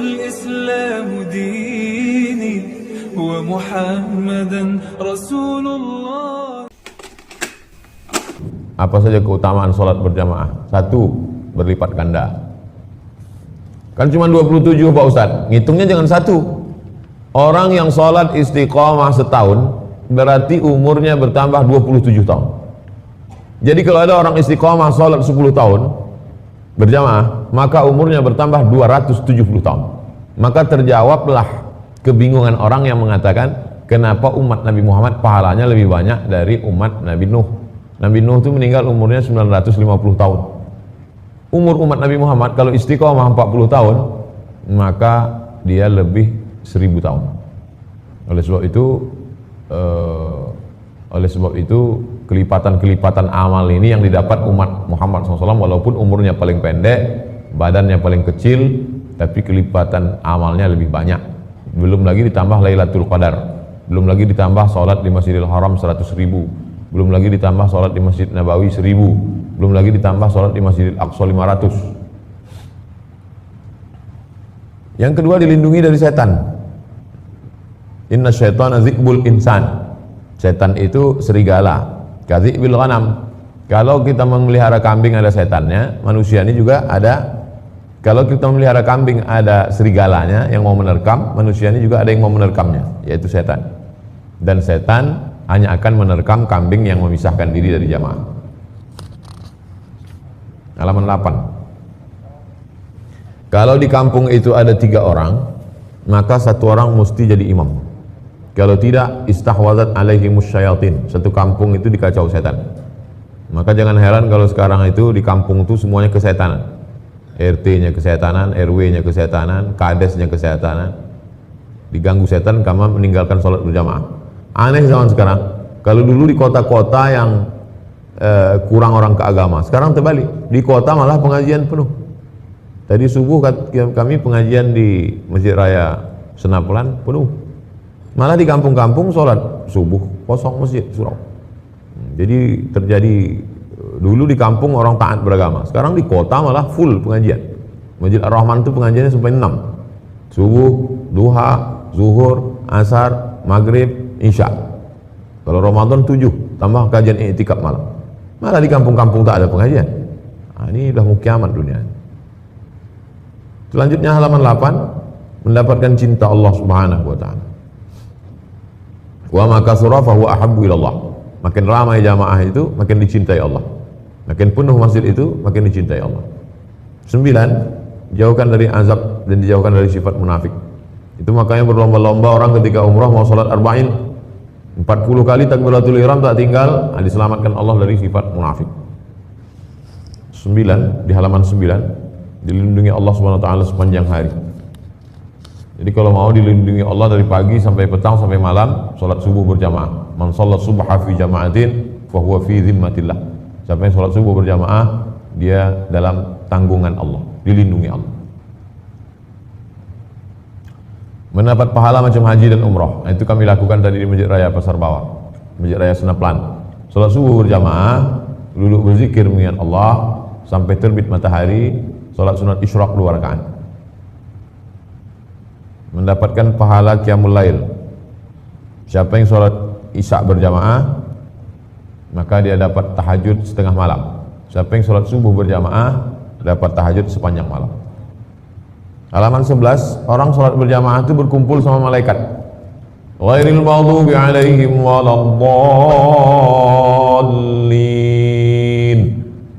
الإسلام ديني ومحمدا رسول الله. Apa saja keutamaan sholat berjamaah? 1. Berlipat ganda. Kan cuma 27 Pak Ustadz, ngitungnya jangan 1. Orang yang sholat istiqomah setahun berarti umurnya bertambah 27 tahun. Jadi kalau ada orang istiqomah sholat 10 tahun berjamaah, maka umurnya bertambah 270 tahun. Maka terjawablah kebingungan orang yang mengatakan kenapa umat Nabi Muhammad pahalanya lebih banyak dari umat Nabi Nuh. Nabi Nuh itu meninggal umurnya 950 tahun. Umur umat Nabi Muhammad kalau istiqomah 40 tahun, maka dia lebih 1000 tahun. Oleh sebab itu kelipatan-kelipatan amal ini yang didapat umat Muhammad SAW, walaupun umurnya paling pendek, badannya paling kecil, tapi kelipatan amalnya lebih banyak. Belum lagi ditambah Lailatul Qadar, belum lagi ditambah sholat di Masjidil Haram 100.000, belum lagi ditambah sholat di Masjid Nabawi 1000, belum lagi ditambah sholat di Masjidil Aqsa 500. Yang kedua, dilindungi dari setan. Inna syaitana zi'bul insan. Setan itu serigala, kadzibil ghanam. Kalau kita memelihara kambing ada setannya, manusia ini juga ada. Kalau kita memelihara kambing ada serigalanya yang mau menerkam, manusia ini juga ada yang mau menerkamnya, yaitu setan. Dan setan hanya akan menerkam kambing yang memisahkan diri dari jamaah. Halaman 8. Kalau di kampung itu ada 3 orang, maka 1 orang mesti jadi imam. Kalau tidak, istahwazat alaihimus syayatin. Satu kampung itu dikacau setan. Maka jangan heran kalau sekarang itu di kampung itu semuanya kesetanan. RT-nya kesetanan, RW-nya kesetanan, kadesnya kesetanan. Diganggu setan karena meninggalkan sholat berjamaah. Aneh zaman sekarang. Kalau dulu di kota-kota yang kurang orang ke agama, sekarang terbalik. Di kota malah pengajian penuh. Tadi subuh kami pengajian di Masjid Raya Senapelan penuh. Malah di kampung-kampung sholat subuh kosong masjid surau. Jadi terjadi dulu di kampung orang taat beragama, sekarang di kota malah full pengajian. Masjid Ar-Rahman itu pengajiannya sampai 6. Subuh, duha, zuhur, asar, maghrib, isya. Kalau Ramadan 7, tambah kajian i'tikaf malam. Malah di kampung-kampung tak ada pengajian. Nah, ini udah mau kiamat dunia. Selanjutnya halaman 8, mendapatkan cinta Allah Subhanahu wa taala. Wa ma kasura fa huwa ahabbu ilallah. Makin ramai jamaah itu makin dicintai Allah. Makin penuh masjid itu makin dicintai Allah. 9, jauhkan dari azab dan dijauhkan dari sifat munafik. Itu makanya berlomba-lomba orang ketika umrah mau salat arba'in 40 kali takbiratul ihram tak tinggal, diselamatkan Allah dari sifat munafik. 9, di halaman 9, dilindungi Allah Subhanahu wa taala sepanjang hari. Jadi kalau mau dilindungi Allah dari pagi sampai petang sampai malam, salat subuh berjamaah. Man shallat subha fi jama'atin fa huwa fi dhimmatillah. Siapa yang salat subuh berjamaah, dia dalam tanggungan Allah, dilindungi Allah. Mendapat pahala macam haji dan umrah. Nah, itu kami lakukan tadi di Masjid Raya Pasar Bawah, Masjid Raya Senaplan. Salat subuh berjamaah, duduk berzikir mengingat Allah sampai terbit matahari, salat sunat isyraq 2 rakaat. Mendapatkan pahala qiyamul lail. Siapa yang sholat isya berjamaah, maka dia dapat tahajud setengah malam. Siapa yang sholat subuh berjamaah, dapat tahajud sepanjang malam. Halaman 11, orang sholat berjamaah itu berkumpul sama malaikat. Ghairil maghdubi alaihim waladdallin.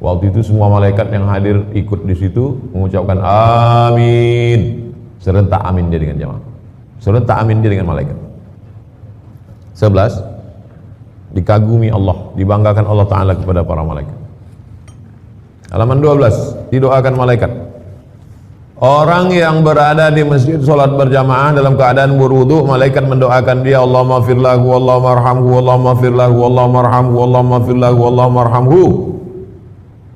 Waktu itu semua malaikat yang hadir ikut di situ mengucapkan amin. Serentak amin dia dengan jamaah. Serentak amin dia dengan malaikat. 11, dikagumi Allah, dibanggakan Allah Ta'ala kepada para malaikat. Halaman 12, didoakan malaikat. Orang yang berada di masjid sholat berjamaah dalam keadaan berwudu, malaikat mendoakan dia, Allahumma fir lahu, Allahumma arhamhu, Allahumma fir lahu, Allahumma arhamhu, Allahumma fir lahu, Allahumma arhamhu.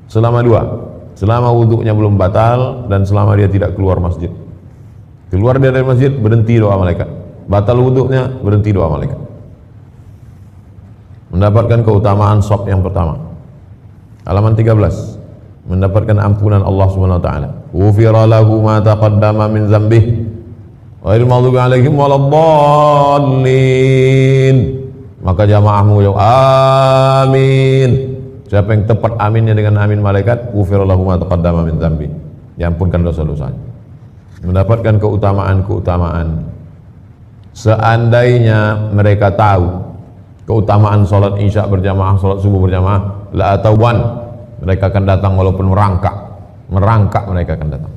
Selama 2, selama wudunya belum batal dan selama dia tidak keluar masjid. Keluar dari masjid, berhenti doa malaikat. Batal wudunya, berhenti doa malaikat. Mendapatkan keutamaan shop yang pertama. Halaman 13. mendapatkan ampunan Allah Subhanahu wa taala. Ghufira lahu ma taqaddama min dzambih ghairil maghdubi 'alaihim waladdallin. Maka jamaah mengucap amin. Siapa yang tepat aminnya dengan amin malaikat, ghufira lahu ma taqaddama min dzambih, diampunkan dosa-dosanya, mendapatkan keutamaan-keutamaan. Seandainya mereka tahu keutamaan sholat isya berjamaah, sholat subuh berjamaah, la atauban, mereka akan datang walaupun merangkak mereka akan datang.